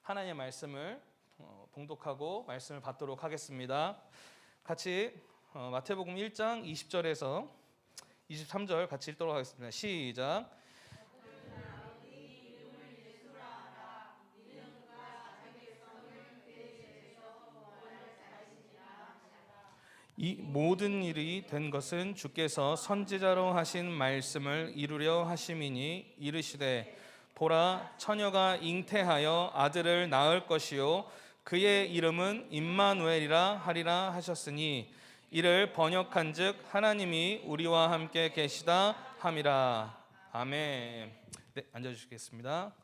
하나님의 말씀을 봉독하고 말씀을 받도록 하겠습니다. 같이 마태복음 1장 20절에서 23절 같이 읽도록 하겠습니다. 시작. 이 모든 일이 된 것은 주께서 선지자로 하신 말씀을 이루려 하심이니 이르시되 보라 처녀가 잉태하여 아들을 낳을 것이요 그의 이름은 임마누엘이라 하리라 하셨으니 이를 번역한즉 하나님이 우리와 함께 계시다 함이라. 아멘. 네, 앉아주시겠습니다.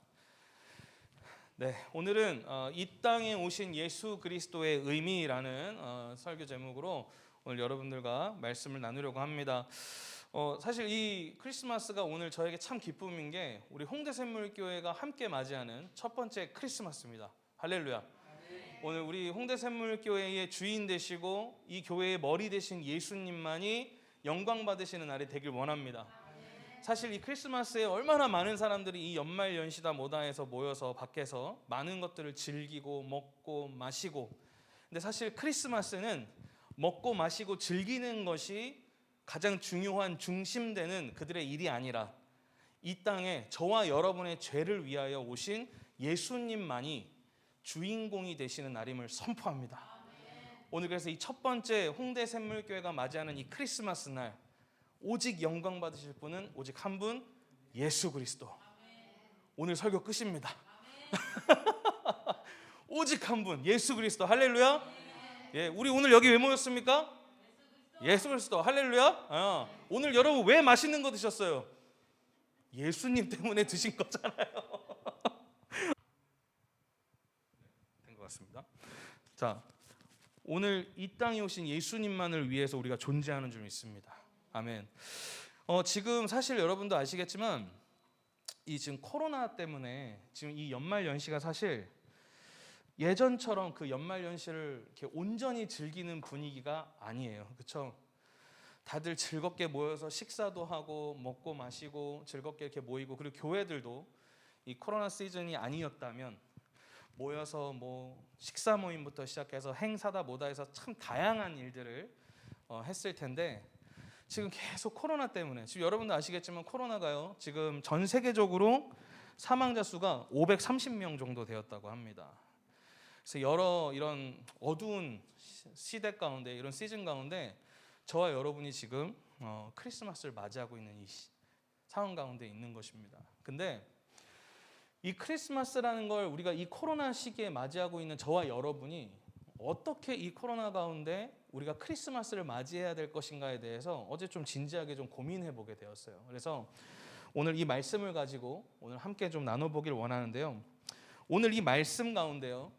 네, 오늘은 이 땅에 오신 예수 그리스도의 의미라는 설교 제목으로 오늘 여러분들과 말씀을 나누려고 합니다. 사실 이 크리스마스가 오늘 저에게 참 기쁨인 게 우리 홍대샘물교회가 함께 맞이하는 첫 번째 크리스마스입니다. 할렐루야. 오늘 우리 홍대샘물교회의 주인 되시고 이 교회의 머리 되신 예수님만이 영광 받으시는 날이 되길 원합니다. 사실 이 크리스마스에 얼마나 많은 사람들이 이 연말 연시다 뭐다 해서 모여서 밖에서 많은 것들을 즐기고 먹고 마시고, 근데 사실 크리스마스는 먹고 마시고 즐기는 것이 가장 중요한 중심되는 그들의 일이 아니라 이 땅에 저와 여러분의 죄를 위하여 오신 예수님만이 주인공이 되시는 날임을 선포합니다. 오늘 그래서 이 첫 번째 홍대샘물교회가 맞이하는 이 크리스마스 날 오직 영광 받으실 분은 오직 한 분, 예수 그리스도. 오늘 설교 끝입니다. 오직 한 분, 예수 그리스도. 할렐루야. 예, 우리 오늘 여기 왜 모였습니까? 예수 그리스도. 할렐루야. 오늘 여러분 왜 맛있는 거 드셨어요? 예수님 때문에 드신 거잖아요. 된 것 같습니다. 자, 오늘 이 땅에 오신 예수님만을 위해서 우리가 존재하는 줄 믿습니다. 아멘. 지금 사실 여러분도 아시겠지만 이 지금 코로나 때문에 지금 이 연말 연시가 사실 예전처럼 그 연말 연시를 이렇게 온전히 즐기는 분위기가 아니에요. 그렇죠? 다들 즐겁게 모여서 식사도 하고 먹고 마시고 즐겁게 이렇게 모이고, 그리고 교회들도 이 코로나 시즌이 아니었다면 모여서 뭐 식사 모임부터 시작해서 행사다 뭐다 해서 참 다양한 일들을 했을 텐데 지금 계속 코로나 때문에, 지금 여러분도 아시겠지만 코로나가요 지금 전 세계적으로 사망자 수가 530명 정도 되었다고 합니다. 그래서 여러 이런 어두운 시대 가운데, 이런 시즌 가운데 저와 여러분이 지금 크리스마스를 맞이하고 있는 이 상황 가운데 있는 것입니다. 근데 이 크리스마스라는 걸 우리가 이 코로나 시기에 맞이하고 있는 저와 여러분이 어떻게 이 코로나 가운데 우리가 크리스마스를 맞이해야 될 것인가에 대해서 어제 좀 진지하게 좀 고민해 보게 되었어요. 그래서 오늘 이 말씀을 가지고 오늘 함께 좀 나눠보길 원하는데요. 오늘 이 말씀 가운데요,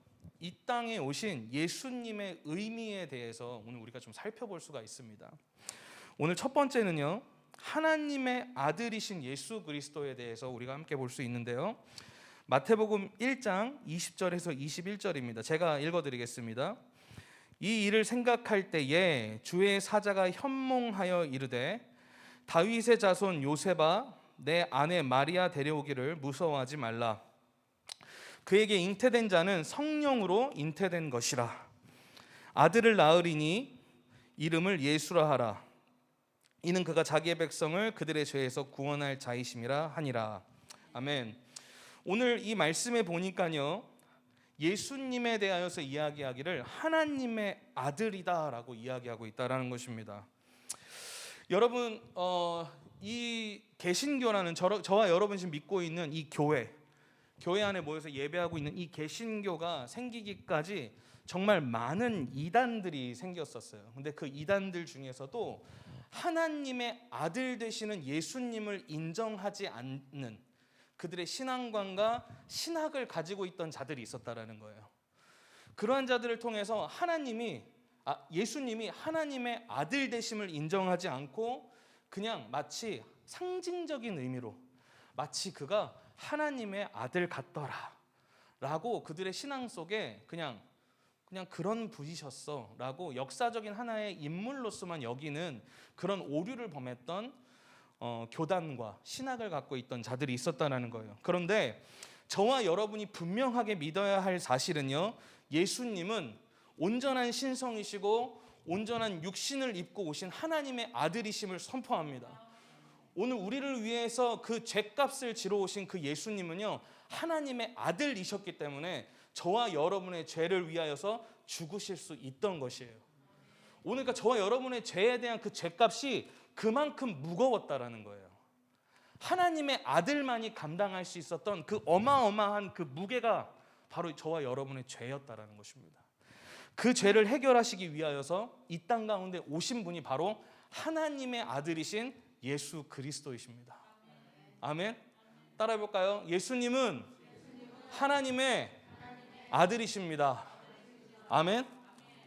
이 땅에 오신 예수님의 의미에 대해서 오늘 우리가 좀 살펴볼 수가 있습니다. 오늘 첫 번째는요, 하나님의 아들이신 예수 그리스도에 대해서 우리가 함께 볼 수 있는데요. 마태복음 1장 20절에서 21절입니다. 제가 읽어드리겠습니다. 이 일을 생각할 때에 주의 사자가 현몽하여 이르되 다윗의 자손 요셉아 내 아내 마리아 데려오기를 무서워하지 말라. 그에게 잉태된 자는 성령으로 잉태된 것이라. 아들을 낳으리니 이름을 예수라 하라. 이는 그가 자기의 백성을 그들의 죄에서 구원할 자이심이라 하니라. 아멘. 오늘 이 말씀에 보니까요, 예수님에 대하여서 이야기하기를 하나님의 아들이다라고 이야기하고 있다라는 것입니다. 여러분, 이 개신교라는 저와 여러분 지금 믿고 있는 이 교회 안에 모여서 예배하고 있는 이 개신교가 생기기까지 정말 많은 이단들이 생겼었어요. 근데 그 이단들 중에서도 하나님의 아들 되시는 예수님을 인정하지 않는 그들의 신앙관과 신학을 가지고 있던 자들이 있었다라는 거예요. 그러한 자들을 통해서 예수님이 하나님의 아들 되심을 인정하지 않고 그냥 마치 상징적인 의미로 마치 그가 하나님의 아들 같더라 라고 그들의 신앙 속에 그냥 그런 분이셨어 라고 역사적인 하나의 인물로서만 여기는 그런 오류를 범했던 교단과 신학을 갖고 있던 자들이 있었다는 거예요. 그런데 저와 여러분이 분명하게 믿어야 할 사실은요, 예수님은 온전한 신성이시고 온전한 육신을 입고 오신 하나님의 아들이심을 선포합니다. 오늘 우리를 위해서 그 죄값을 지러 오신 그 예수님은요, 하나님의 아들이셨기 때문에 저와 여러분의 죄를 위하여서 죽으실 수 있던 것이에요. 오늘 그러니까 저와 여러분의 죄에 대한 그 죄값이 그만큼 무거웠다라는 거예요. 하나님의 아들만이 감당할 수 있었던 그 어마어마한 그 무게가 바로 저와 여러분의 죄였다라는 것입니다. 그 죄를 해결하시기 위하여서 이 땅 가운데 오신 분이 바로 하나님의 아들이신 예수 그리스도이십니다. 아멘. 따라해 볼까요? 예수님은 하나님의 아들이십니다. 아멘.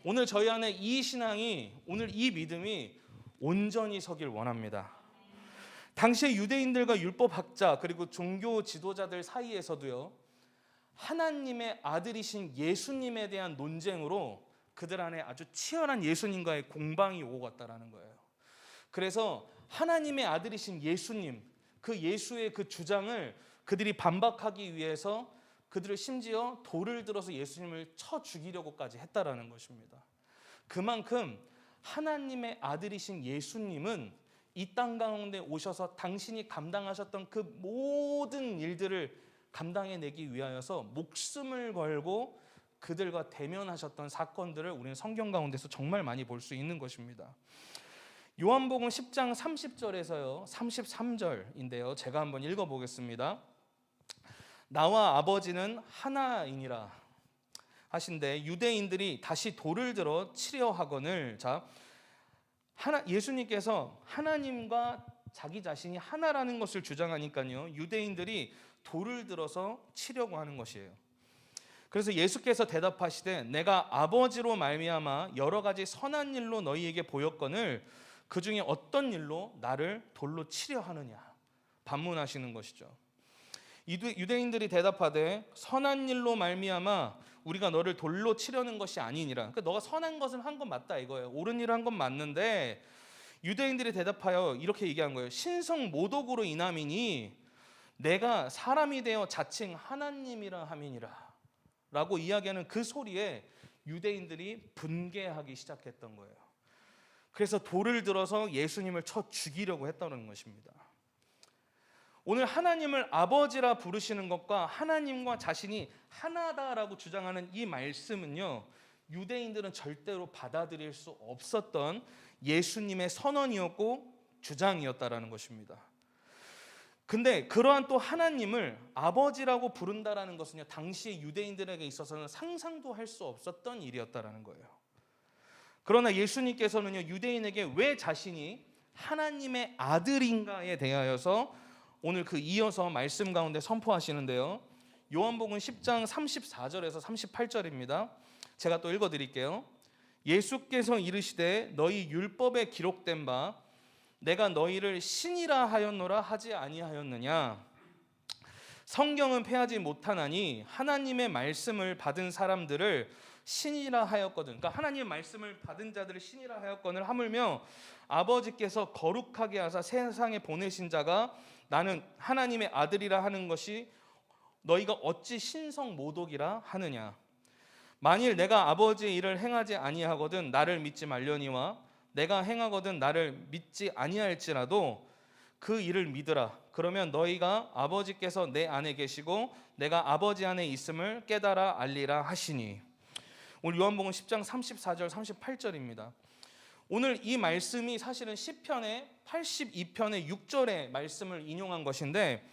오늘 저희 안에 이 신앙이, 오늘 이 믿음이 온전히 서길 원합니다. 당시의 유대인들과 율법학자 그리고 종교 지도자들 사이에서도요, 하나님의 아들이신 예수님에 대한 논쟁으로 그들 안에 아주 치열한 예수님과의 공방이 오고 갔다라는 거예요. 그래서 하나님의 아들이신 예수님, 그 예수의 그 주장을 그들이 반박하기 위해서 그들을 심지어 돌을 들어서 예수님을 쳐 죽이려고까지 했다라는 것입니다. 그만큼 하나님의 아들이신 예수님은 이 땅 가운데 오셔서 당신이 감당하셨던 그 모든 일들을 감당해내기 위하여서 목숨을 걸고 그들과 대면하셨던 사건들을 우리는 성경 가운데서 정말 많이 볼 수 있는 것입니다. 요한복음 10장 30절에서요 33절인데요, 제가 한번 읽어보겠습니다. 나와 아버지는 하나이니라 하신데 유대인들이 다시 돌을 들어 치려 하거늘. 자, 예수님께서 하나님과 자기 자신이 하나라는 것을 주장하니까요, 유대인들이 돌을 들어서 치려고 하는 것이에요. 그래서 예수께서 대답하시되 내가 아버지로 말미암아 여러 가지 선한 일로 너희에게 보였거늘 그 중에 어떤 일로 나를 돌로 치려 하느냐 반문하시는 것이죠. 유대인들이 대답하되 선한 일로 말미암아 우리가 너를 돌로 치려는 것이 아니니라. 그러니까 너가 선한 것은 한 건 맞다 이거예요. 옳은 일을 한 건 맞는데 유대인들이 대답하여 이렇게 얘기한 거예요. 신성 모독으로 인함이니 내가 사람이 되어 자칭 하나님이라 함이니라 라고 이야기하는 그 소리에 유대인들이 분개하기 시작했던 거예요. 그래서 돌을 들어서 예수님을 쳐 죽이려고 했다는 것입니다. 오늘 하나님을 아버지라 부르시는 것과 하나님과 자신이 하나다라고 주장하는 이 말씀은요, 유대인들은 절대로 받아들일 수 없었던 예수님의 선언이었고 주장이었다라는 것입니다. 근데 그러한 또 하나님을 아버지라고 부른다라는 것은요, 당시 유대인들에게 있어서는 상상도 할 수 없었던 일이었다라는 거예요. 그러나 예수님께서는요, 유대인에게 왜 자신이 하나님의 아들인가에 대하여서 오늘 그 이어서 말씀 가운데 선포하시는데요, 요한복음 10장 34절에서 38절입니다. 제가 또 읽어드릴게요. 예수께서 이르시되 너희 율법에 기록된 바 내가 너희를 신이라 하였노라 하지 아니하였느냐. 성경은 패하지 못하나니 하나님의 말씀을 받은 사람들을 신이라 하였거든. 그러니까 하나님의 말씀을 받은 자들을 신이라 하였거늘 하물며 아버지께서 거룩하게 하사 세상에 보내신 자가 나는 하나님의 아들이라 하는 것이 너희가 어찌 신성 모독이라 하느냐. 만일 내가 아버지의 일을 행하지 아니하거든 나를 믿지 말려니와 내가 행하거든 나를 믿지 아니할지라도 그 일을 믿으라. 그러면 너희가 아버지께서 내 안에 계시고 내가 아버지 안에 있음을 깨달아 알리라 하시니. 오늘 요한복음 10장 34절 38절입니다. 오늘 이 말씀이 사실은 시편의 82편의 6절의 말씀을 인용한 것인데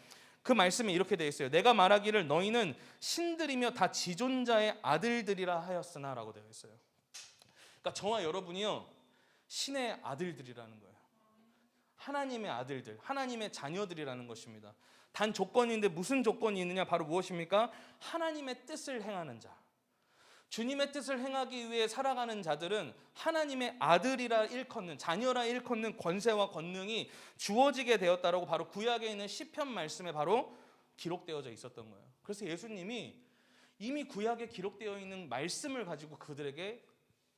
그 말씀에 이렇게 되어 있어요. 내가 말하기를 너희는 신들이며 다 지존자의 아들들이라 하였으나 라고 되어 있어요. 그러니까 저와 여러분이요, 신의 아들들이라는 거예요. 하나님의 아들들, 하나님의 자녀들이라는 것입니다. 단 조건인데 무슨 조건이 있느냐? 바로 무엇입니까? 하나님의 뜻을 행하는 자. 주님의 뜻을 행하기 위해 살아가는 자들은 하나님의 아들이라 일컫는, 자녀라 일컫는 권세와 권능이 주어지게 되었다라고 바로 구약에 있는 시편 말씀에 바로 기록되어져 있었던 거예요. 그래서 예수님이 이미 구약에 기록되어 있는 말씀을 가지고 그들에게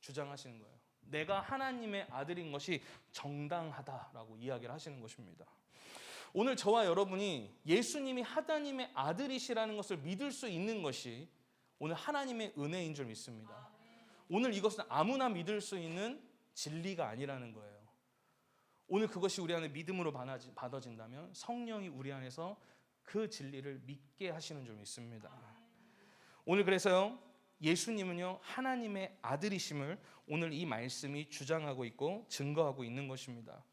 주장하시는 거예요. 내가 하나님의 아들인 것이 정당하다라고 이야기를 하시는 것입니다. 오늘 저와 여러분이 예수님이 하나님의 아들이시라는 것을 믿을 수 있는 것이 오늘 하나님의 은혜인 줄 믿습니다. 오늘 이것은 아무나 믿을 수 있는 진리가 아니라는 거예요. 오늘 그것이 우리 안에 믿음으로 받아진다면 성령이 우리 안에서 그 진리를 믿게 하시는 줄 믿습니다. 오늘 그래서요, 예수님은요 하나님의 아들이심을 오늘 이 말씀이 주장하고 있고 증거하고 있는 것입니다.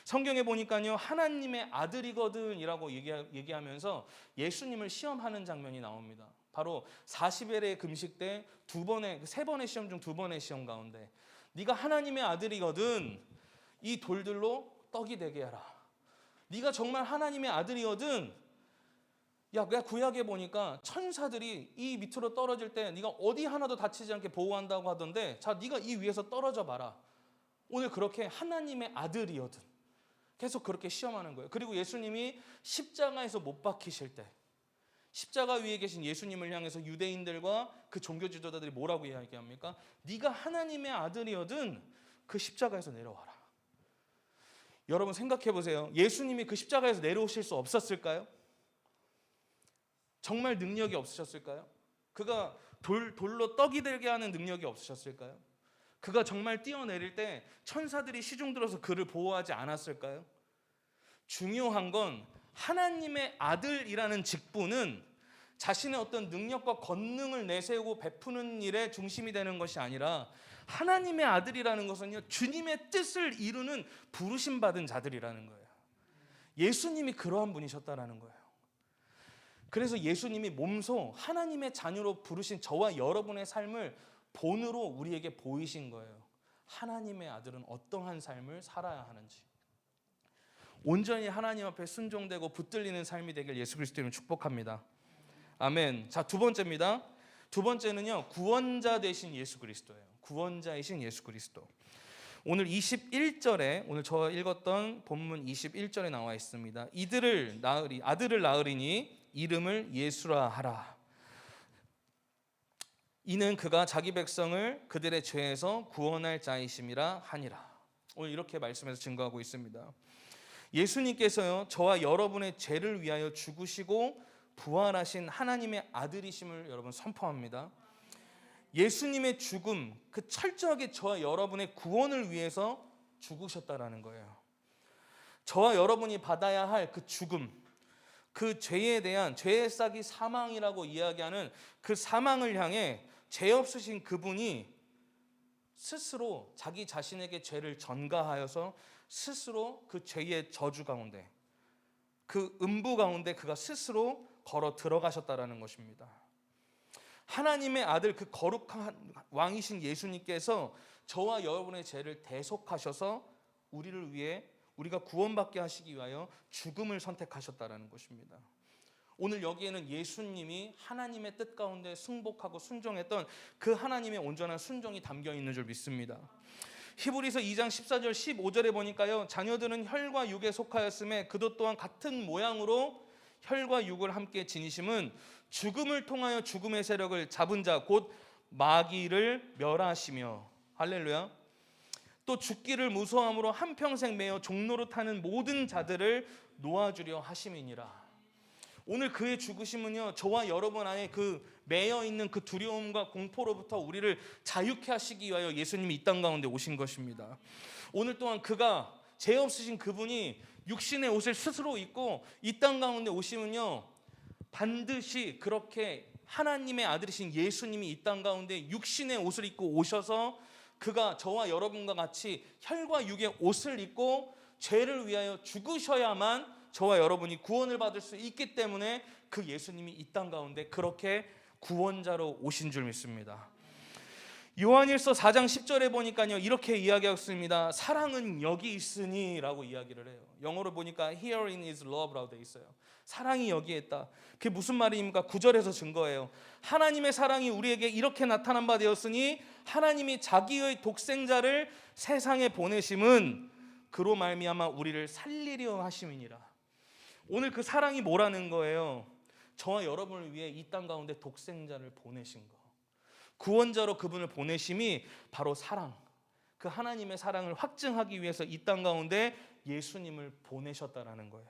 성경에 보니까요 하나님의 아들이거든 이라고 얘기하면서 예수님을 시험하는 장면이 나옵니다. 바로 40일의 금식 때 세 번의 시험 중 2번의 시험 가운데 네가 하나님의 아들이거든 이 돌들로 떡이 되게 하라. 네가 정말 하나님의 아들이거든. 야, 내가 구약에 보니까 천사들이 이 밑으로 떨어질 때 네가 어디 하나도 다치지 않게 보호한다고 하던데 자, 네가 이 위에서 떨어져 봐라. 오늘 그렇게 하나님의 아들이거든. 계속 그렇게 시험하는 거예요. 그리고 예수님이 십자가에서 못 박히실 때 십자가 위에 계신 예수님을 향해서 유대인들과 그 종교 지도자들이 뭐라고 이야기합니까? 네가 하나님의 아들이거든 그 십자가에서 내려와라. 여러분 생각해 보세요. 예수님이 그 십자가에서 내려오실 수 없었을까요? 정말 능력이 없으셨을까요? 그가 돌로 떡이 되게 하는 능력이 없으셨을까요? 그가 정말 뛰어내릴 때 천사들이 시중 들어서 그를 보호하지 않았을까요? 중요한 건 하나님의 아들이라는 직분은 자신의 어떤 능력과 권능을 내세우고 베푸는 일에 중심이 되는 것이 아니라 하나님의 아들이라는 것은요 주님의 뜻을 이루는 부르심 받은 자들이라는 거예요. 예수님이 그러한 분이셨다라는 거예요. 그래서 예수님이 몸소 하나님의 자녀로 부르신 저와 여러분의 삶을 본으로 우리에게 보이신 거예요. 하나님의 아들은 어떠한 삶을 살아야 하는지. 온전히 하나님 앞에 순종되고 붙들리는 삶이 되길 예수 그리스도 이름으로 축복합니다. 아멘. 자, 두 번째입니다. 두 번째는요 구원자 되신 예수 그리스도예요. 구원자이신 예수 그리스도. 오늘 21절에 오늘 저 읽었던 본문 21절에 나와 있습니다. 아들을 낳으리니 이름을 예수라 하라. 이는 그가 자기 백성을 그들의 죄에서 구원할 자이심이라 하니라. 오늘 이렇게 말씀해서 증거하고 있습니다. 예수님께서요 저와 여러분의 죄를 위하여 죽으시고 부활하신 하나님의 아들이심을 여러분 선포합니다. 예수님의 죽음, 그 철저하게 저와 여러분의 구원을 위해서 죽으셨다라는 거예요. 저와 여러분이 받아야 할 그 죽음, 그 죄에 대한 죄의 싹이 사망이라고 이야기하는 그 사망을 향해 죄 없으신 그분이 스스로 자기 자신에게 죄를 전가하여서 스스로 그 죄의 저주 가운데 그 음부 가운데 그가 스스로 걸어 들어가셨다라는 것입니다. 하나님의 아들 그 거룩한 왕이신 예수님께서 저와 여러분의 죄를 대속하셔서 우리를 위해 우리가 구원받게 하시기 위하여 죽음을 선택하셨다라는 것입니다. 오늘 여기에는 예수님이 하나님의 뜻 가운데 승복하고 순종했던 그 하나님의 온전한 순종이 담겨 있는 줄 믿습니다. 히브리서 2장 14절 15절에 보니까요 자녀들은 혈과 육에 속하였음에 그도 또한 같은 모양으로 혈과 육을 함께 지니심은 죽음을 통하여 죽음의 세력을 잡은 자 곧 마귀를 멸하시며 할렐루야. 또 죽기를 무서함으로 한평생 매어 종로로 타는 모든 자들을 놓아주려 하심이니라. 오늘 그의 죽으심은요 저와 여러분 안에 그 매여 있는 그 두려움과 공포로부터 우리를 자유케 하시기 위하여 예수님이 이 땅 가운데 오신 것입니다. 오늘 또한 그가 죄 없으신 그분이 육신의 옷을 스스로 입고 이 땅 가운데 오시면요 반드시 그렇게 하나님의 아들이신 예수님이 이 땅 가운데 육신의 옷을 입고 오셔서 그가 저와 여러분과 같이 혈과 육의 옷을 입고 죄를 위하여 죽으셔야만 저와 여러분이 구원을 받을 수 있기 때문에 그 예수님이 이 땅 가운데 그렇게 구원자로 오신 줄 믿습니다. 요한일서 4장 10절에 보니까요 이렇게 이야기했습니다. 사랑은 여기 있으니 라고 이야기를 해요. 영어로 보니까 Herein is love라고 되어 있어요. 사랑이 여기에 있다. 그게 무슨 말입니까? 9절에서 증거해요. 하나님의 사랑이 우리에게 이렇게 나타난 바 되었으니 하나님이 자기의 독생자를 세상에 보내심은 그로 말미암아 우리를 살리려 하심이니라. 오늘 그 사랑이 뭐라는 거예요? 저와 여러분을 위해 이 땅 가운데 독생자를 보내신 거, 구원자로 그분을 보내심이 바로 사랑, 그 하나님의 사랑을 확증하기 위해서 이 땅 가운데 예수님을 보내셨다라는 거예요.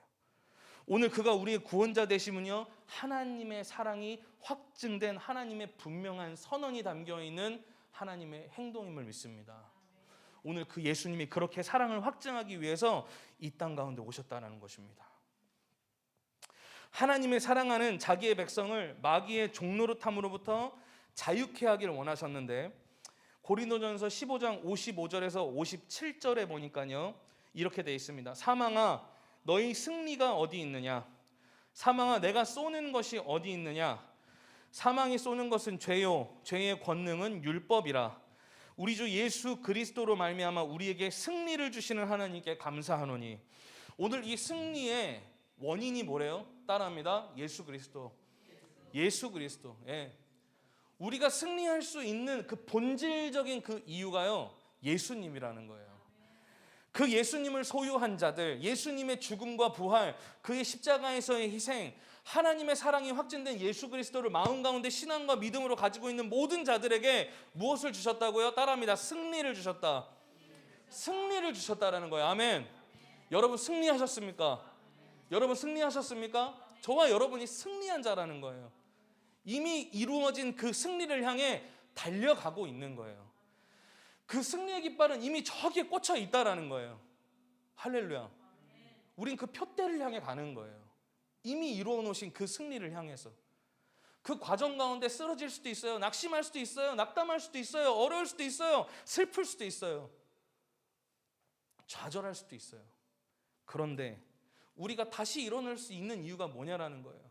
오늘 그가 우리의 구원자 되심은요, 하나님의 사랑이 확증된 하나님의 분명한 선언이 담겨있는 하나님의 행동임을 믿습니다. 오늘 그 예수님이 그렇게 사랑을 확증하기 위해서 이 땅 가운데 오셨다는 것입니다. 하나님의 사랑하는 자기의 백성을 마귀의 종노릇함으로부터 자유케 하기를 원하셨는데, 고린도전서 15장 55절에서 57절에 보니까요, 이렇게 되어 있습니다. 사망아, 너희 승리가 어디 있느냐? 사망아, 내가 쏘는 것이 어디 있느냐? 사망이 쏘는 것은 죄요, 죄의 권능은 율법이라. 우리 주 예수 그리스도로 말미암아 우리에게 승리를 주시는 하나님께 감사하노니. 오늘 이 승리의 원인이 뭐래요? 따라합니다. 예수 그리스도. 예수 그리스도. 예. 우리가 승리할 수 있는 그 본질적인 그 이유가요, 예수님이라는 거예요. 그 예수님을 소유한 자들, 예수님의 죽음과 부활, 그의 십자가에서의 희생, 하나님의 사랑이 확증된 예수 그리스도를 마음 가운데 신앙과 믿음으로 가지고 있는 모든 자들에게 무엇을 주셨다고요? 따라합니다. 승리를 주셨다. 승리를 주셨다라는 거예요. 아멘. 여러분 승리하셨습니까? 여러분 승리하셨습니까? 저와 여러분이 승리한 자라는 거예요. 이미 이루어진 그 승리를 향해 달려가고 있는 거예요. 그 승리의 깃발은 이미 저기에 꽂혀 있다라는 거예요. 할렐루야. 우린 그 표대를 향해 가는 거예요. 이미 이루어 놓으신 그 승리를 향해서. 그 과정 가운데 쓰러질 수도 있어요. 낙심할 수도 있어요. 낙담할 수도 있어요. 어려울 수도 있어요. 슬플 수도 있어요. 좌절할 수도 있어요. 그런데 우리가 다시 일어날 수 있는 이유가 뭐냐라는 거예요.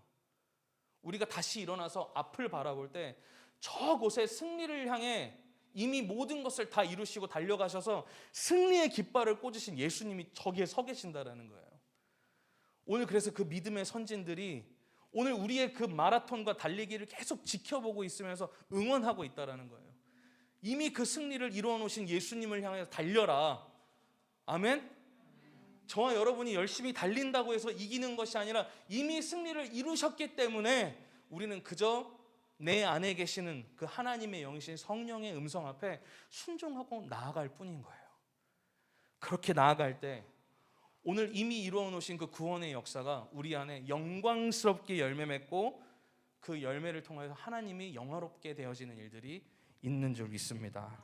우리가 다시 일어나서 앞을 바라볼 때 저곳에 승리를 향해 이미 모든 것을 다 이루시고 달려가셔서 승리의 깃발을 꽂으신 예수님이 저기에 서 계신다라는 거예요. 오늘 그래서 그 믿음의 선진들이 오늘 우리의 그 마라톤과 달리기를 계속 지켜보고 있으면서 응원하고 있다라는 거예요. 이미 그 승리를 이루어 놓으신 예수님을 향해서 달려라. 아멘. 저와 여러분이 열심히 달린다고 해서 이기는 것이 아니라 이미 승리를 이루셨기 때문에 우리는 그저 내 안에 계시는 그 하나님의 영이신 성령의 음성 앞에 순종하고 나아갈 뿐인 거예요. 그렇게 나아갈 때 오늘 이미 이루어 놓으신 그 구원의 역사가 우리 안에 영광스럽게 열매 맺고 그 열매를 통해서 하나님이 영화롭게 되어지는 일들이 있는 줄 믿습니다.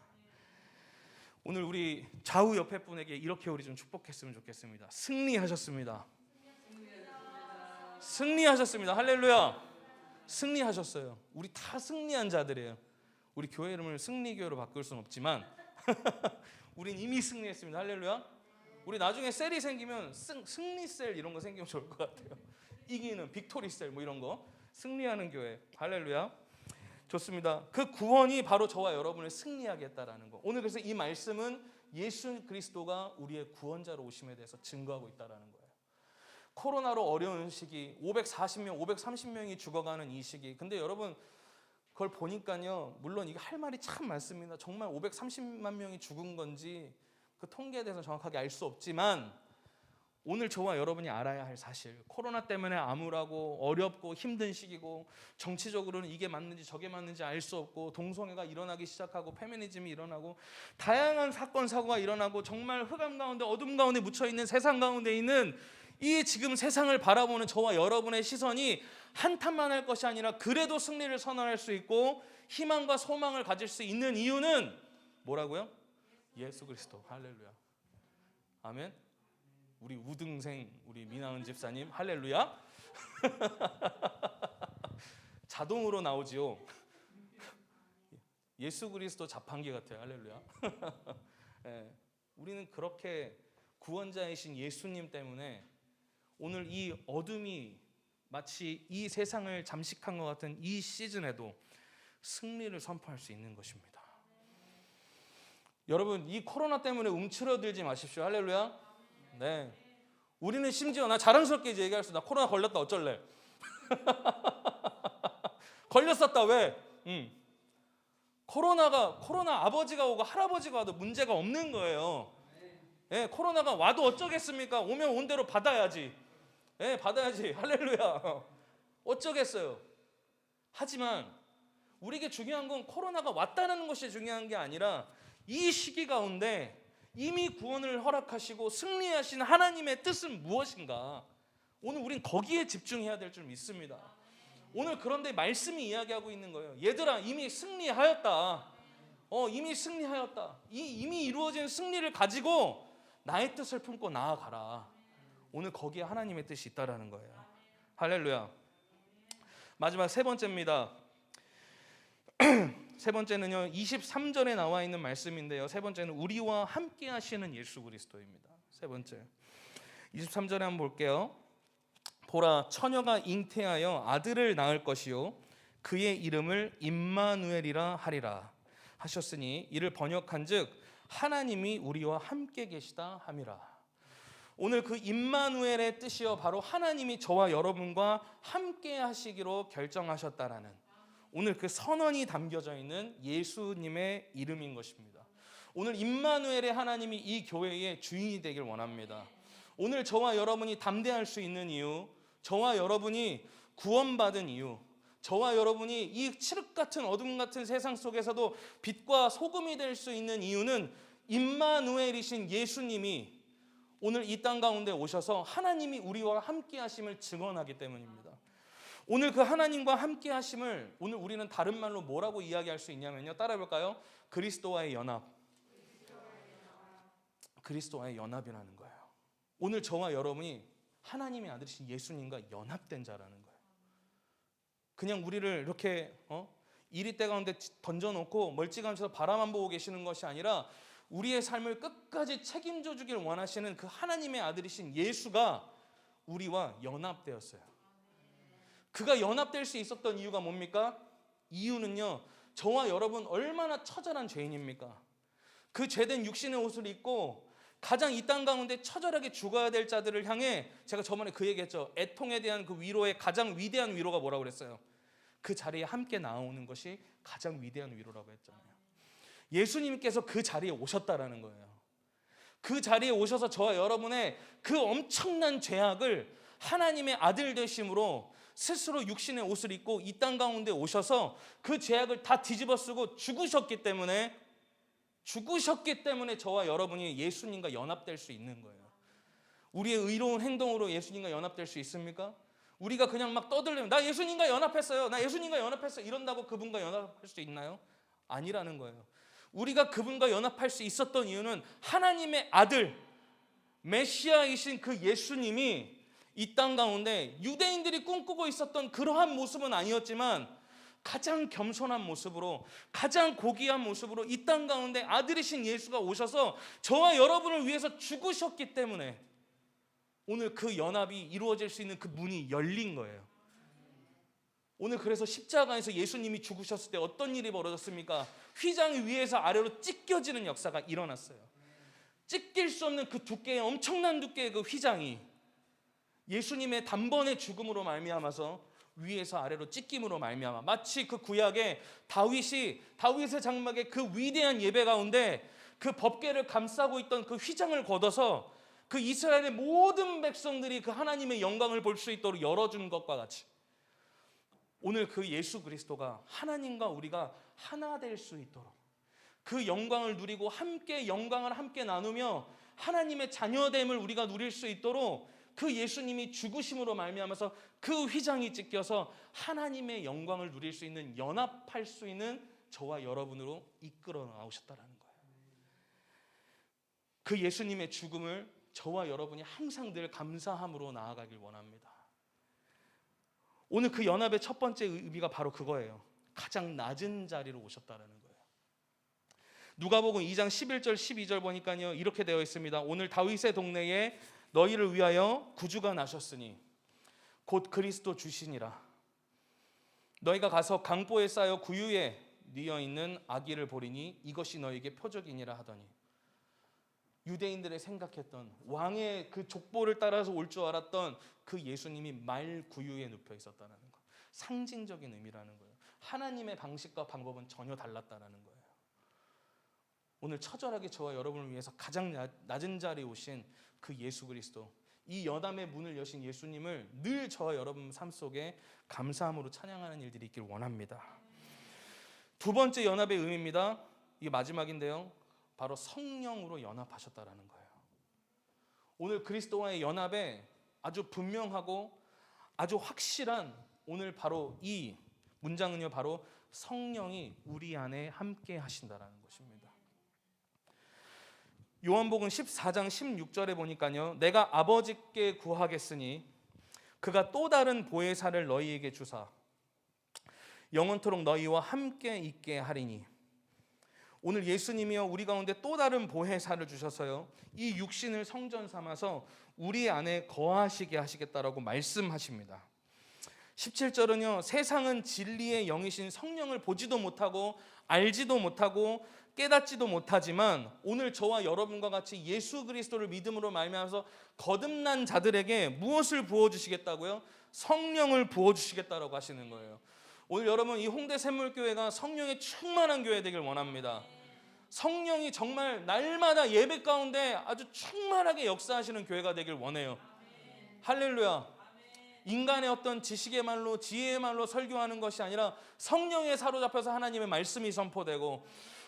오늘 우리 좌우 옆에 분에게 이렇게 우리 좀 축복했으면 좋겠습니다. 승리하셨습니다. 승리하셨습니다. 할렐루야. 승리하셨어요. 우리 다 승리한 자들이에요. 우리 교회 이름을 승리교회로 바꿀 수는 없지만 우린 이미 승리했습니다. 할렐루야. 우리 나중에 셀이 생기면 승리셀 이런 거 생기면 좋을 것 같아요. 이기는 빅토리셀 뭐 이런 거. 승리하는 교회. 할렐루야. 좋습니다. 그 구원이 바로 저와 여러분을 승리하게 했다라는 거. 오늘 그래서 이 말씀은 예수 그리스도가 우리의 구원자로 오심에 대해서 증거하고 있다라는 거예요. 코로나로 어려운 시기, 540명, 530명이 죽어가는 이 시기. 근데 여러분 그걸 보니까요, 물론 이게 할 말이 참 많습니다. 정말 530만 명이 죽은 건지 그 통계에 대해서 정확하게 알 수 없지만 오늘 저와 여러분이 알아야 할 사실, 코로나 때문에 암울하고 어렵고 힘든 시기고 정치적으로는 이게 맞는지 저게 맞는지 알 수 없고 동성애가 일어나기 시작하고 페미니즘이 일어나고 다양한 사건 사고가 일어나고 정말 흑암 가운데 어둠 가운데 묻혀있는 세상 가운데 있는 이 지금 세상을 바라보는 저와 여러분의 시선이 한탄만 할 것이 아니라 그래도 승리를 선언할 수 있고 희망과 소망을 가질 수 있는 이유는 뭐라고요? 예수 그리스도. 할렐루야. 아멘. 우리 우등생 우리 민하은 집사님 할렐루야. 자동으로 나오지요. 예수 그리스도 자판기 같아요. 할렐루야. 네, 우리는 그렇게 구원자이신 예수님 때문에 오늘 이 어둠이 마치 이 세상을 잠식한 것 같은 이 시즌에도 승리를 선포할 수 있는 것입니다. 여러분 이 코로나 때문에 움츠러들지 마십시오. 할렐루야. 네, 우리는 심지어 나 자랑스럽게 이제 얘기할 수, 나 코로나 걸렸다 어쩔래? 걸렸었다 왜? 코로나 아버지가 오고 할아버지가 와도 문제가 없는 거예요. 예, 코로나가 와도 어쩌겠습니까? 오면 온 대로 받아야지. 예, 받아야지. 할렐루야. 어쩌겠어요. 하지만 우리에게 중요한 건 코로나가 왔다는 것이 중요한 게 아니라 이 시기 가운데 이미 구원을 허락하시고 승리하신 하나님의 뜻은 무엇인가? 오늘 우린 거기에 집중해야 될 줄 믿습니다. 오늘 그런데 말씀이 이야기하고 있는 거예요. 얘들아, 이미 승리하였다. 이미 승리하였다. 이미 이루어진 승리를 가지고 나의 뜻을 품고 나아가라. 오늘 거기에 하나님의 뜻이 있다라는 거예요. 할렐루야. 마지막 세 번째입니다. 세 번째는요, 23절에 나와 있는 말씀인데요. 세 번째는 우리와 함께 하시는 예수 그리스도입니다. 세 번째 23절에 한번 볼게요. 보라, 처녀가 잉태하여 아들을 낳을 것이요 그의 이름을 임마누엘이라 하리라 하셨으니 이를 번역한즉 하나님이 우리와 함께 계시다 함이라. 오늘 그 임마누엘의 뜻이요 바로 하나님이 저와 여러분과 함께 하시기로 결정하셨다라는 오늘 그 선언이 담겨져 있는 예수님의 이름인 것입니다. 오늘 임마누엘의 하나님이 이 교회의 주인이 되길 원합니다. 오늘 저와 여러분이 담대할 수 있는 이유, 저와 여러분이 구원받은 이유, 저와 여러분이 이 칠흑 같은 어둠 같은 세상 속에서도 빛과 소금이 될 수 있는 이유는 임마누엘이신 예수님이 오늘 이 땅 가운데 오셔서 하나님이 우리와 함께 하심을 증언하기 때문입니다. 오늘 그 하나님과 함께 하심을 오늘 우리는 다른 말로 뭐라고 이야기할 수 있냐면요. 따라해 볼까요? 그리스도와의 연합. 그리스도와의 연합이라는 거예요. 오늘 저와 여러분이 하나님의 아들이신 예수님과 연합된 자라는 거예요. 그냥 우리를 이렇게 이리대 가운데 던져놓고 멀찌감치서 바라만 보고 계시는 것이 아니라 우리의 삶을 끝까지 책임져 주길 원하시는 그 하나님의 아들이신 예수가 우리와 연합되었어요. 그가 연합될 수 있었던 이유가 뭡니까? 이유는요, 저와 여러분 얼마나 처절한 죄인입니까? 그 죄된 육신의 옷을 입고 가장 이 땅 가운데 처절하게 죽어야 될 자들을 향해 제가 저번에 그 얘기했죠. 애통에 대한 그 위로의 가장 위대한 위로가 뭐라고 그랬어요? 그 자리에 함께 나오는 것이 가장 위대한 위로라고 했잖아요. 예수님께서 그 자리에 오셨다라는 거예요. 그 자리에 오셔서 저와 여러분의 그 엄청난 죄악을 하나님의 아들 되심으로 스스로 육신의 옷을 입고 이 땅 가운데 오셔서 그 죄악을 다 뒤집어 쓰고 죽으셨기 때문에 저와 여러분이 예수님과 연합될 수 있는 거예요. 우리의 의로운 행동으로 예수님과 연합될 수 있습니까? 우리가 그냥 막 떠들면 나 예수님과 연합했어요. 나 예수님과 연합했어요. 이런다고 그분과 연합할 수 있나요? 아니라는 거예요. 우리가 그분과 연합할 수 있었던 이유는 하나님의 아들 메시아이신 그 예수님이 이 땅 가운데 유대인들이 꿈꾸고 있었던 그러한 모습은 아니었지만 가장 겸손한 모습으로 가장 고귀한 모습으로 이 땅 가운데 아들이신 예수가 오셔서 저와 여러분을 위해서 죽으셨기 때문에 오늘 그 연합이 이루어질 수 있는 그 문이 열린 거예요. 오늘 그래서 십자가에서 예수님이 죽으셨을 때 어떤 일이 벌어졌습니까? 휘장이 위에서 아래로 찢겨지는 역사가 일어났어요. 찢길 수 없는 그 두께의 엄청난 두께의 그 휘장이 예수님의 단번에 죽음으로 말미암아서 위에서 아래로 찢김으로 말미암아 마치 그 구약에 다윗의 장막의 그 위대한 예배 가운데 그 법궤를 감싸고 있던 그 휘장을 걷어서 그 이스라엘의 모든 백성들이 그 하나님의 영광을 볼 수 있도록 열어준 것과 같이 오늘 그 예수 그리스도가 하나님과 우리가 하나 될 수 있도록 그 영광을 누리고 함께 영광을 함께 나누며 하나님의 자녀됨을 우리가 누릴 수 있도록 그 예수님이 죽으심으로 말미암아서 그 휘장이 찢겨서 하나님의 영광을 누릴 수 있는 연합할 수 있는 저와 여러분으로 이끌어 나오셨다라는 거예요. 그 예수님의 죽음을 저와 여러분이 항상 늘 감사함으로 나아가길 원합니다. 오늘 그 연합의 첫 번째 의미가 바로 그거예요. 가장 낮은 자리로 오셨다라는 거예요. 누가복음 2장 11절 12절 보니까요 이렇게 되어 있습니다. 오늘 다윗의 동네에 너희를 위하여 구주가 나셨으니 곧 그리스도 주시니라. 너희가 가서 강보에 쌓여 구유에 뉘어 있는 아기를 보리니 이것이 너희에게 표적이니라 하더니 유대인들의 생각했던 왕의 그 족보를 따라서 올 줄 알았던 그 예수님이 말 구유에 눕혀 있었다는 거. 상징적인 의미라는 거예요. 하나님의 방식과 방법은 전혀 달랐다는 거예요. 오늘 처절하게 저와 여러분을 위해서 가장 낮은 자리에 오신 그 예수 그리스도, 이 연합의 문을 여신 예수님을 늘 저와 여러분 삶 속에 감사함으로 찬양하는 일들이 있길 원합니다. 두 번째 연합의 의미입니다. 이게 마지막인데요. 바로 성령으로 연합하셨다라는 거예요. 오늘 그리스도와의 연합에 아주 분명하고 아주 확실한 오늘 바로 이 문장은요, 바로 성령이 우리 안에 함께 하신다라는 것입니다. 요한복음 14장 16절에 보니까요, 내가 아버지께 구하겠으니 그가 또 다른 보혜사를 너희에게 주사 영원토록 너희와 함께 있게 하리니. 오늘 예수님이요, 우리 가운데 또 다른 보혜사를 주셔서요, 이 육신을 성전 삼아서 우리 안에 거하시게 하시겠다라고 말씀하십니다. 17절은요, 세상은 진리의 영이신 성령을 보지도 못하고 알지도 못하고 깨닫지도 못하지만 오늘 저와 여러분과 같이 예수 그리스도를 믿음으로 말미암아서 거듭난 자들에게 무엇을 부어주시겠다고요? 성령을 부어주시겠다라고 하시는 거예요. 오늘 여러분, 이 홍대 샘물교회가 성령의 충만한 교회 되길 원합니다. 성령이 정말 날마다 예배 가운데 아주 충만하게 역사하시는 교회가 되길 원해요. 할렐루야. 인간의 어떤 지식의 말로, 지혜의 말로 설교하는 것이 아니라 성령에 사로잡혀서 하나님의 말씀이 선포되고,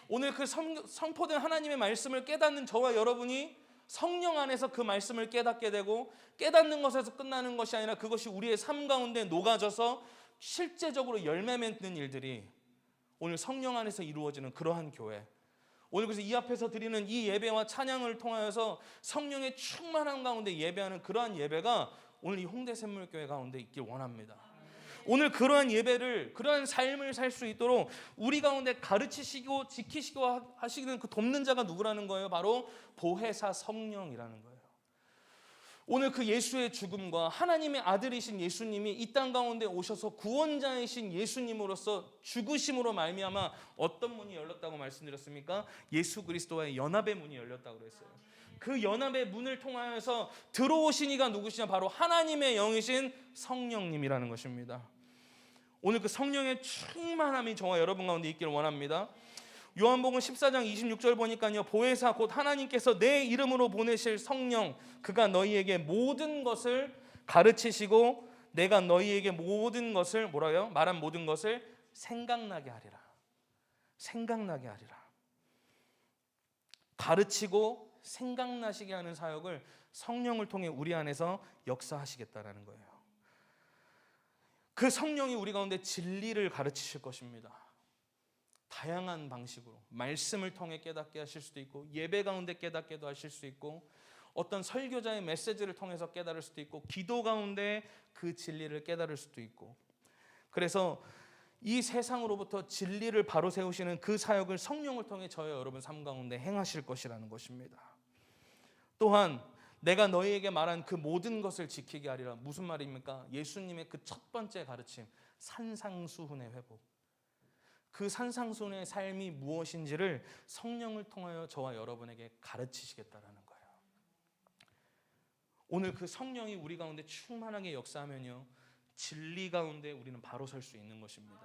오늘 그 선포된 하나님의 말씀을 깨닫는 저와 여러분이 성령 안에서 그 말씀을 깨닫게 되고, 깨닫는 것에서 끝나는 것이 아니라 그것이 우리의 삶 가운데 녹아져서 실제적으로 열매 맺는 일들이 오늘 성령 안에서 이루어지는 그러한 교회. 오늘 그래서 이 앞에서 드리는 이 예배와 찬양을 통하여서 성령의 충만함 가운데 예배하는 그러한 예배가 오늘 이 홍대 샘물교회 가운데 있길 원합니다. 오늘 그러한 예배를, 그러한 삶을 살 수 있도록 우리 가운데 가르치시고 지키시고 하시는 그 돕는 자가 누구라는 거예요? 바로 보혜사 성령이라는 거예요. 오늘 그 예수의 죽음과 하나님의 아들이신 예수님이 이 땅 가운데 오셔서 구원자이신 예수님으로서 죽으심으로 말미암아 어떤 문이 열렸다고 말씀드렸습니까? 예수 그리스도와의 연합의 문이 열렸다고 그랬어요. 그 연합의 문을 통하여서 들어오신 이가 누구시냐? 바로 하나님의 영이신 성령님이라는 것입니다. 오늘 그 성령의 충만함이 저와 여러분 가운데 있기를 원합니다. 요한복음 14장 26절 보니까요, 보혜사 곧 하나님께서 내 이름으로 보내실 성령, 그가 너희에게 모든 것을 가르치시고 내가 너희에게 모든 것을 뭐라요? 말한 모든 것을 생각나게 하리라. 생각나게 하리라. 가르치고 생각나시게 하는 사역을 성령을 통해 우리 안에서 역사하시겠다라는 거예요. 그 성령이 우리 가운데 진리를 가르치실 것입니다. 다양한 방식으로 말씀을 통해 깨닫게 하실 수도 있고, 예배 가운데 깨닫게도 하실 수 있고, 어떤 설교자의 메시지를 통해서 깨달을 수도 있고, 기도 가운데 그 진리를 깨달을 수도 있고. 그래서 이 세상으로부터 진리를 바로 세우시는 그 사역을 성령을 통해 저와 여러분 삶 가운데 행하실 것이라는 것입니다. 또한 내가 너희에게 말한 그 모든 것을 지키게 하리라. 무슨 말입니까? 예수님의 그 첫 번째 가르침, 산상수훈의 회복. 그 산상수훈의 삶이 무엇인지를 성령을 통하여 저와 여러분에게 가르치시겠다라는 거예요. 오늘 그 성령이 우리 가운데 충만하게 역사하면요, 진리 가운데 우리는 바로 설 수 있는 것입니다.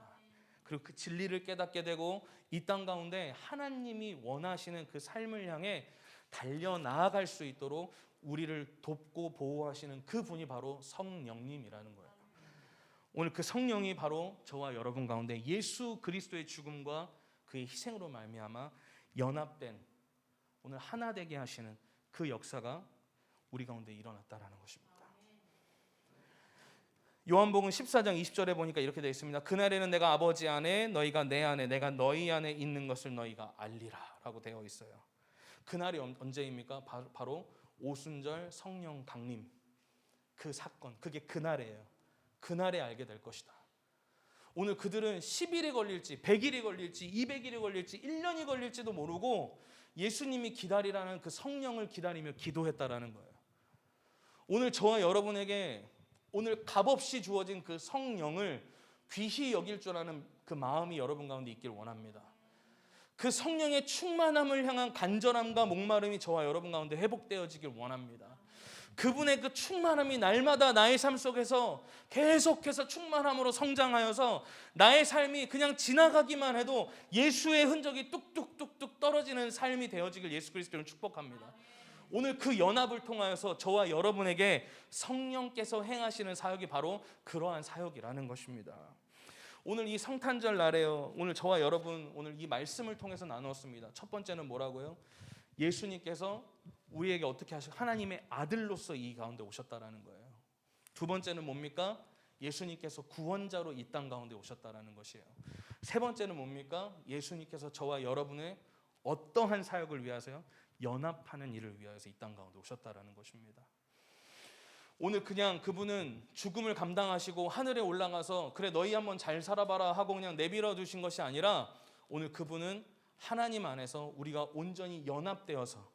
그리고 그 진리를 깨닫게 되고 이 땅 가운데 하나님이 원하시는 그 삶을 향해 달려나아갈 수 있도록 우리를 돕고 보호하시는 그 분이 바로 성령님이라는 거예요. 오늘 그 성령이 바로 저와 여러분 가운데 예수 그리스도의 죽음과 그의 희생으로 말미암아 연합된, 오늘 하나 되게 하시는 그 역사가 우리 가운데 일어났다라는 것입니다. 요한복음 14장 20절에 보니까 이렇게 되어 있습니다. 그날에는 내가 아버지 안에, 너희가 내 안에, 내가 너희 안에 있는 것을 너희가 알리라 라고 되어 있어요. 그날이 언제입니까? 바로 오순절 성령 강림 그 사건, 그게 그날이에요. 그날에 알게 될 것이다. 오늘 그들은 10일이 걸릴지 100일이 걸릴지 200일이 걸릴지 1년이 걸릴지도 모르고 예수님이 기다리라는 그 성령을 기다리며 기도했다라는 거예요. 오늘 저와 여러분에게 오늘 값없이 주어진 그 성령을 귀히 여길 줄 아는 그 마음이 여러분 가운데 있길 원합니다. 그 성령의 충만함을 향한 간절함과 목마름이 저와 여러분 가운데 회복되어지길 원합니다. 그분의 그 충만함이 날마다 나의 삶 속에서 계속해서 충만함으로 성장하여서 나의 삶이 그냥 지나가기만 해도 예수의 흔적이 뚝뚝뚝뚝 떨어지는 삶이 되어지길 예수 그리스도는 축복합니다. 오늘 그 연합을 통하여서 저와 여러분에게 성령께서 행하시는 사역이 바로 그러한 사역이라는 것입니다. 오늘 이 성탄절 날에요, 오늘 저와 여러분 오늘 이 말씀을 통해서 나누었습니다. 첫 번째는 뭐라고요? 예수님께서 우리에게 어떻게 하시고 하나님의 아들로서 이 가운데 오셨다라는 거예요. 두 번째는 뭡니까? 예수님께서 구원자로 이 땅 가운데 오셨다라는 것이에요. 세 번째는 뭡니까? 예수님께서 저와 여러분의 어떠한 사역을 위해서요? 연합하는 일을 위하여서 이 땅 가운데 오셨다라는 것입니다. 오늘 그냥 그분은 죽음을 감당하시고 하늘에 올라가서 그래 너희 한번 잘 살아봐라 하고 그냥 내버려 두신 것이 아니라 오늘 그분은 하나님 안에서 우리가 온전히 연합되어서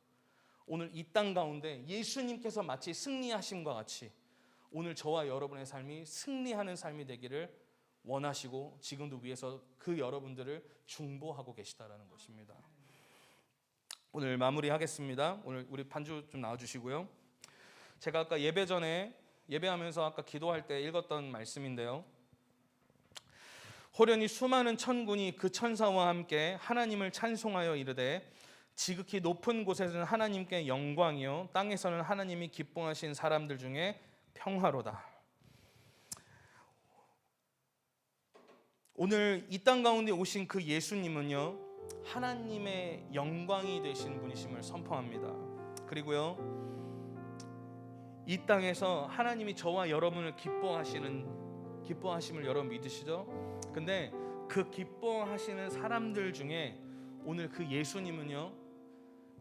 오늘 이 땅 가운데 예수님께서 마치 승리하심과 같이 오늘 저와 여러분의 삶이 승리하는 삶이 되기를 원하시고 지금도 위해서 그 여러분들을 중보하고 계시다라는 것입니다. 오늘 마무리하겠습니다. 오늘 우리 반주 좀 나와주시고요. 제가 아까 예배 전에 예배하면서 아까 기도할 때 읽었던 말씀인데요. 호련히 수많은 천군이 그 천사와 함께 하나님을 찬송하여 이르되 지극히 높은 곳에서는 하나님께 영광이요 땅에서는 하나님이 기뻐하신 사람들 중에 평화로다. 오늘 이 땅 가운데 오신 그 예수님은요 하나님의 영광이 되신 분이심을 선포합니다. 그리고요 이 땅에서 하나님이 저와 여러분을 기뻐하심을 여러분 믿으시죠? 근데 그 기뻐하시는 사람들 중에 오늘 그 예수님은요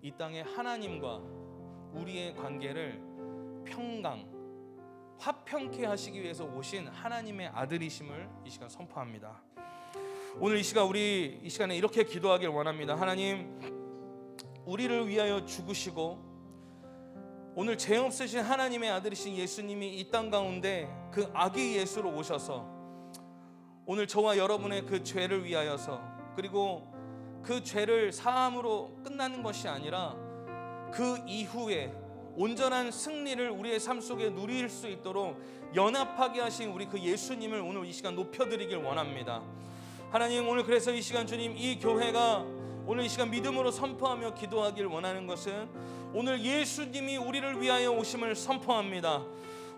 이 땅에 하나님과 우리의 관계를 화평케 하시기 위해서 오신 하나님의 아들이심을 이 시간 선포합니다. 오늘 이 시간에 이렇게 기도하길 원합니다. 하나님, 우리를 위하여 죽으시고 오늘 죄 없으신 하나님의 아들이신 예수님이 이 땅 가운데 그 아기 예수로 오셔서 오늘 저와 여러분의 그 죄를 위하여서 그리고 그 죄를 사함으로 끝나는 것이 아니라 그 이후에 온전한 승리를 우리의 삶 속에 누릴 수 있도록 연합하게 하신 우리 그 예수님을 오늘 이 시간 높여드리길 원합니다. 하나님, 오늘 그래서 이 시간 주님 이 교회가 오늘 이 시간 믿음으로 선포하며 기도하길 원하는 것은 오늘 예수님이 우리를 위하여 오심을 선포합니다.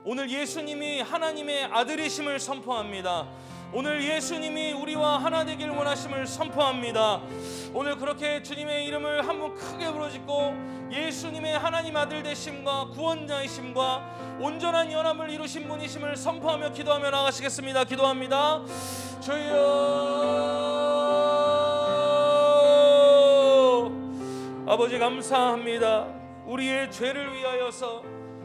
오늘 예수님이 하나님의 아들이심을 선포합니다. 오늘 예수님이 우리와 하나 되길 원하심을 선포합니다. 오늘 그렇게 주님의 이름을 한번 크게 부르짖고 예수님의 하나님 아들 되심과 구원자이심과 온전한 연합을 이루신 분이심을 선포하며 기도하며 나가시겠습니다. 기도합니다. 주여 아버지 감사합니다. 우리의 죄를 위하여서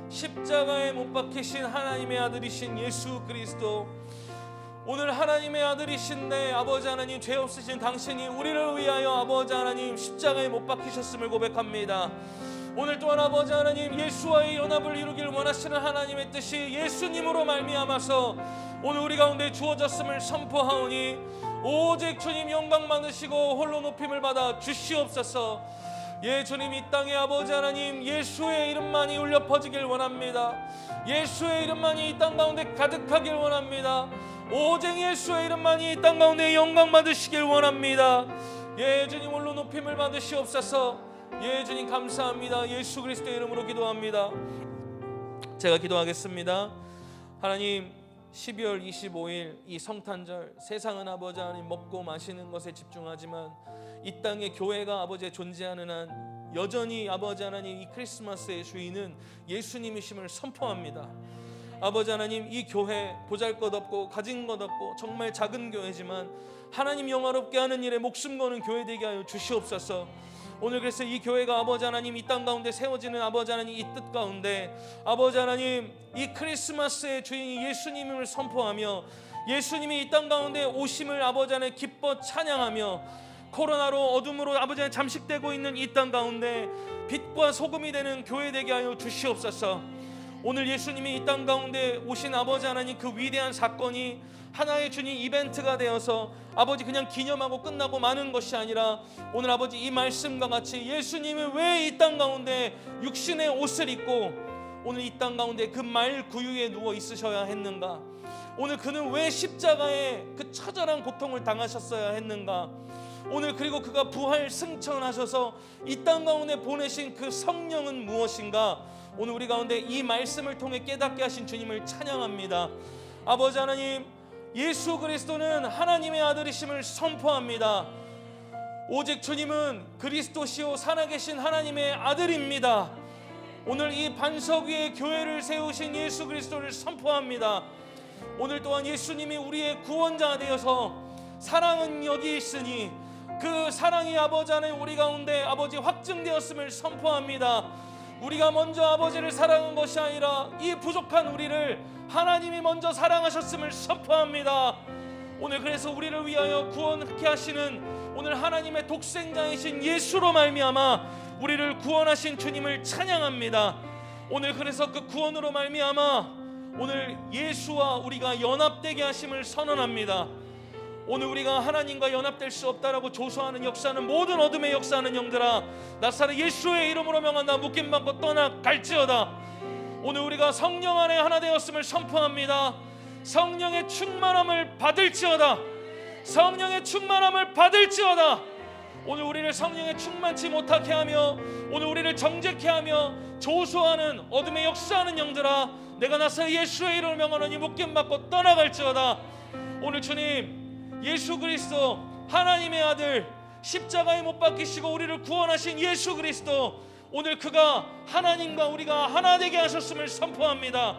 십자가에 못 박히신 하나님의 아들이신 예수 그리스도, 오늘 하나님의 아들이신데 아버지 하나님 죄 없으신 당신이 우리를 위하여 아버지 하나님 십자가에 못 박히셨음을 고백합니다. 오늘 또한 아버지 하나님 예수와의 연합을 이루길 원하시는 하나님의 뜻이 예수님으로 말미암아서 오늘 우리 가운데 주어졌음을 선포하오니 오직 주님 영광 받으시고 홀로 높임을 받아 주시옵소서. 예 주님, 이 땅에 아버지 하나님 예수의 이름만이 울려 퍼지길 원합니다. 예수의 이름만이 이 땅 가운데 가득하길 원합니다. 오직 예수의 이름만이 이 땅 가운데 영광 받으시길 원합니다. 예 주님 홀로 높임을 받으시옵소서. 예 주님 감사합니다. 예수 그리스도의 이름으로 기도합니다. 제가 기도하겠습니다. 하나님, 12월 25일 이 성탄절, 세상은 아버지 하나님 먹고 마시는 것에 집중하지만 이 땅의 교회가 아버지의 존재하는 한 여전히 아버지 하나님 이 크리스마스의 주인은 예수님이심을 선포합니다. 아버지 하나님, 이 교회 보잘것없고 가진 것 없고 정말 작은 교회지만 하나님 영화롭게 하는 일에 목숨 거는 교회 되게 하여 주시옵소서. 오늘 그래서 이 교회가 아버지 하나님 이 땅 가운데 세워지는 아버지 하나님 이 뜻 가운데 아버지 하나님 이 크리스마스의 주인이 예수님을 선포하며 예수님이 이 땅 가운데 오심을 아버지 하나님 기뻐 찬양하며 코로나로 어둠으로 아버지 하나님 잠식되고 있는 이 땅 가운데 빛과 소금이 되는 교회 되게 하여 주시옵소서. 오늘 예수님이 이 땅 가운데 오신 아버지 하나님 그 위대한 사건이 하나의 주님 이벤트가 되어서 아버지 그냥 기념하고 끝나고 마는 것이 아니라 오늘 아버지 이 말씀과 같이 예수님이 왜 이 땅 가운데 육신의 옷을 입고 오늘 이 땅 가운데 그 말 구유에 누워 있으셔야 했는가? 오늘 그는 왜 십자가에 그 처절한 고통을 당하셨어야 했는가? 오늘 그리고 그가 부활 승천하셔서 이 땅 가운데 보내신 그 성령은 무엇인가? 오늘 우리 가운데 이 말씀을 통해 깨닫게 하신 주님을 찬양합니다. 아버지 하나님, 예수 그리스도는 하나님의 아들이심을 선포합니다. 오직 주님은 그리스도시요 살아계신 하나님의 아들입니다. 오늘 이 반석 위에 교회를 세우신 예수 그리스도를 선포합니다. 오늘 또한 예수님이 우리의 구원자 되어서 사랑은 여기 있으니 그 사랑이 아버지 안에 우리 가운데 아버지 확증되었음을 선포합니다. 우리가 먼저 아버지를 사랑한 것이 아니라 이 부족한 우리를 하나님이 먼저 사랑하셨음을 선포합니다. 오늘 그래서 우리를 위하여 구원케 하시는 오늘 하나님의 독생자이신 예수로 말미암아 우리를 구원하신 주님을 찬양합니다. 오늘 그래서 그 구원으로 말미암아 오늘 예수와 우리가 연합되게 하심을 선언합니다. 오늘 우리가 하나님과 연합될 수 없다라고 조소하는 역사는 모든 어둠의 역사는 영들아 나사렛 예수의 이름으로 명한다. 묶임받고 떠나갈지어다. 오늘 우리가 성령 안에 하나 되었음을 선포합니다. 성령의 충만함을 받을지어다. 성령의 충만함을 받을지어다. 오늘 우리를 성령에 충만치 못하게 하며 오늘 우리를 정죄케 하며 조소하는 어둠의 역사하는 영들아 내가 나서 예수의 이름을 명하노니 묶임받고 떠나갈지어다. 오늘 주님 예수 그리스도 하나님의 아들 십자가에 못 박히시고 우리를 구원하신 예수 그리스도 오늘 그가 하나님과 우리가 하나 되게 하셨음을 선포합니다.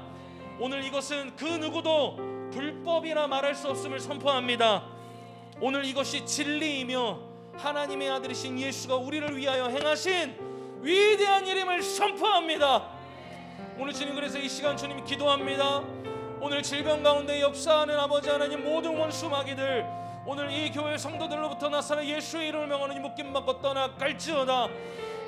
오늘 이것은 그 누구도 불법이라 말할 수 없음을 선포합니다. 오늘 이것이 진리이며 하나님의 아들이신 예수가 우리를 위하여 행하신 위대한 일임을 선포합니다. 오늘 주님 그래서 이 시간 주님 기도합니다. 오늘 질병 가운데 역사하는 아버지 하나님 모든 원수 마귀들 오늘 이 교회 성도들로부터 나사렛 예수의 이름을 명하노니 묶임받고 떠나갈지어다.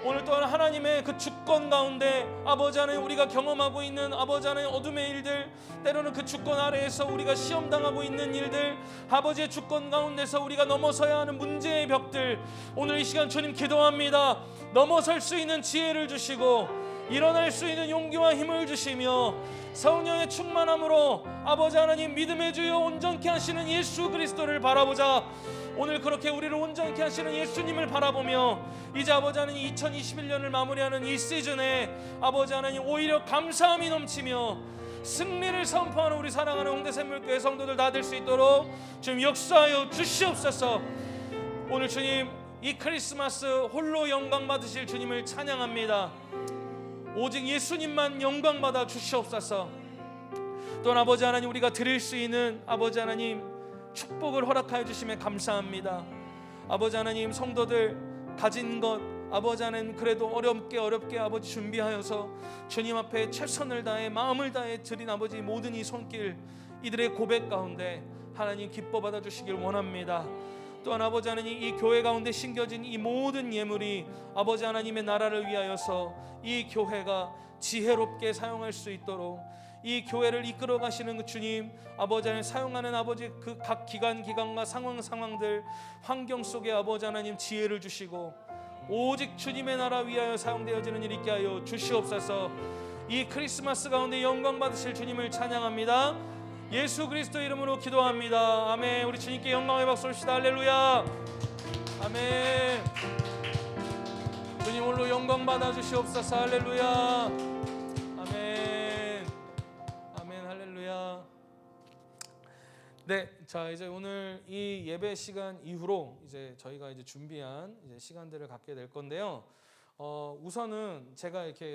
오늘 또한 하나님의 그 주권 가운데 아버지 하나님 우리가 경험하고 있는 아버지 하나님 어둠의 일들 때로는 그 주권 아래에서 우리가 시험당하고 있는 일들 아버지의 주권 가운데서 우리가 넘어서야 하는 문제의 벽들 오늘 이 시간 주님 기도합니다. 넘어설 수 있는 지혜를 주시고 일어날 수 있는 용기와 힘을 주시며 성령의 충만함으로 아버지 하나님 믿음의 주여 온전케 하시는 예수 그리스도를 바라보자. 오늘 그렇게 우리를 온전케 하시는 예수님을 바라보며 이제 아버지 하나님 2021년을 마무리하는 이 시즌에 아버지 하나님 오히려 감사함이 넘치며 승리를 선포하는 우리 사랑하는 홍대샘물교회 성도들 다 될 수 있도록 주님 역사하여 주시옵소서. 오늘 주님 이 크리스마스 홀로 영광 받으실 주님을 찬양합니다. 오직 예수님만 영광 받아 주시옵소서. 또한 아버지 하나님 우리가 드릴 수 있는 아버지 하나님 축복을 허락하여 주심에 감사합니다. 아버지 하나님 성도들 가진 것 아버지 하나님 그래도 어렵게 아버지 준비하여서 주님 앞에 최선을 다해 마음을 다해 드린 아버지 모든 이 손길 이들의 고백 가운데 하나님 기뻐 받아주시길 원합니다. 또한 아버지 하나님 이 교회 가운데 심겨진 이 모든 예물이 아버지 하나님의 나라를 위하여서 이 교회가 지혜롭게 사용할 수 있도록 이 교회를 이끌어 가시는 그 주님 아버지 하나님 사용하는 아버지 그 각 기관과 상황들 환경 속에 아버지 하나님 지혜를 주시고 오직 주님의 나라 위하여 사용되어지는 일 있게 하여 주시옵소서. 이 크리스마스 가운데 영광 받으실 주님을 찬양합니다. 예수 그리스도 이름으로 기도합니다. 아멘. 우리 주님께 영광의 박수 올립시다. 할렐루야. 아멘. 주님 홀로 영광 받아 주시옵소서. 할렐루야. 아멘. 아멘. 할렐루야. 네, 자 이제 오늘 이 예배 시간 이후로 이제 저희가 이제 준비한 이제 시간들을 갖게 될 건데요. 우선은 제가 이렇게